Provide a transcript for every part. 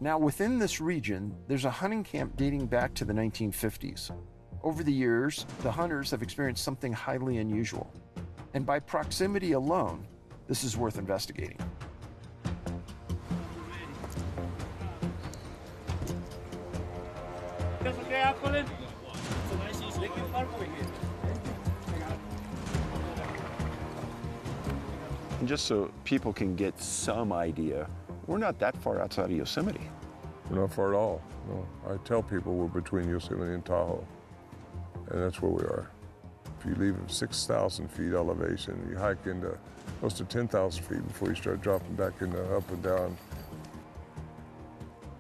Now, within this region, there's a hunting camp dating back to the 1950s. Over the years, the hunters have experienced something highly unusual. And by proximity alone, this is worth investigating. And just so people can get some idea, we're not that far outside of Yosemite. We're not far at all. No. I tell people we're between Yosemite and Tahoe, and that's where we are. If you leave at 6,000 feet elevation, you hike into close to 10,000 feet before you start dropping back into up and down.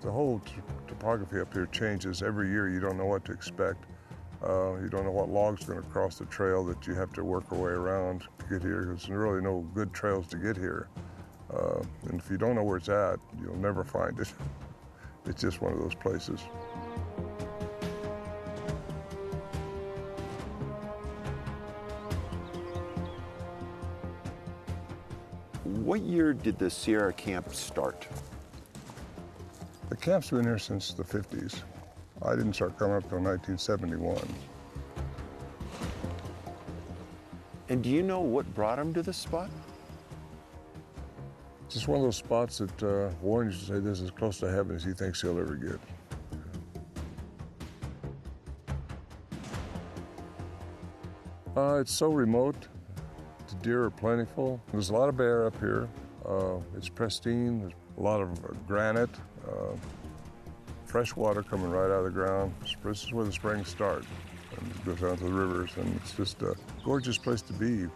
The whole topography up here changes every year. You don't know what to expect. You don't know what log's going to cross the trail that you have to work your way around to get here. There's really no good trails to get here. And if you don't know where it's at, you'll never find it. It's just one of those places. What year did the Sierra Camp start? The camp's been here since the 50s. I didn't start coming up until 1971. And do you know what brought him to this spot? Just one of those spots that Warren used to say this is as close to heaven as he thinks he'll ever get. It's so remote. The deer are plentiful. There's a lot of bear up here. It's pristine. There's a lot of granite, fresh water coming right out of the ground. This is where the springs start. And it goes down to the rivers, and it's just a gorgeous place to be.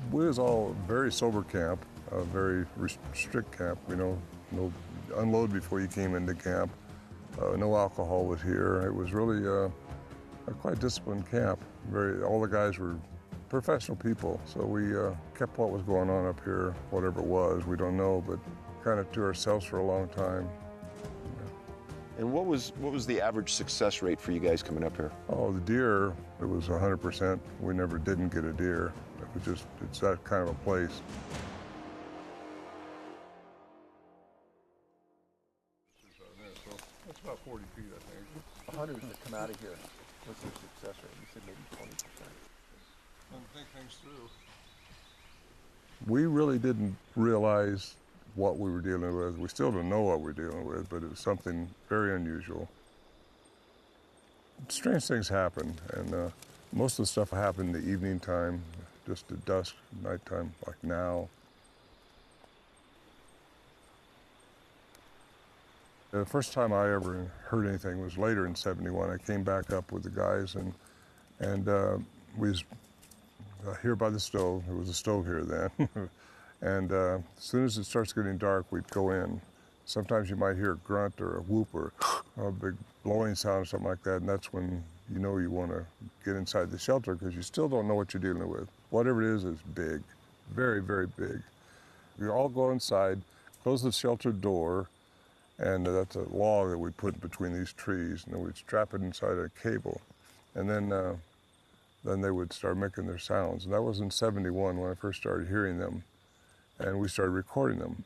We was all a very sober camp, a very strict camp. You know, no unload before you came into camp. No alcohol was here. It was really a quite disciplined camp. All the guys were professional people, so we kept what was going on up here, whatever it was, we don't know, but kind of to ourselves for a long time. Yeah. And what was the average success rate for you guys coming up here? Oh, the deer, it was 100%. We never didn't get a deer. It was just, it's that kind of a place. That's about 40 feet, I think. Hunters that come out of here, what's their success rate? You said maybe 20%. And think things through. We really didn't realize what we were dealing with. We still don't know what we're dealing with, but it was something very unusual. Strange things happen, and most of the stuff happened in the evening time, just at dusk, nighttime, like now. The first time I ever heard anything was later in '71. I came back up with the guys, and we was here by the stove. There was a stove here then. And as soon as it starts getting dark, we'd go in. Sometimes you might hear a grunt or a whoop or a big blowing sound or something like that, and that's when you know you want to get inside the shelter because you still don't know what you're dealing with. Whatever it is big, very, very big. We all go inside, close the shelter door, and that's a log that we put between these trees, and then we'd strap it inside a cable. And then they would start making their sounds. And that was in '71 when I first started hearing them, and we started recording them.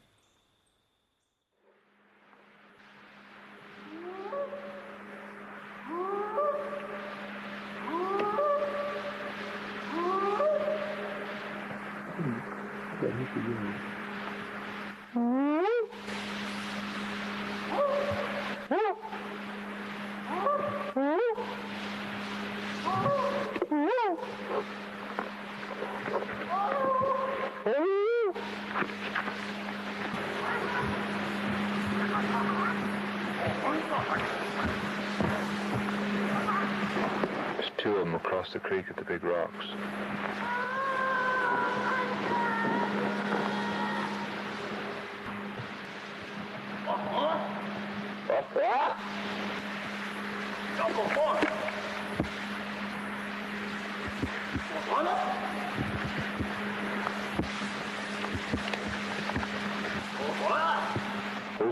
There's two of them across the creek at the big rocks.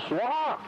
Swat!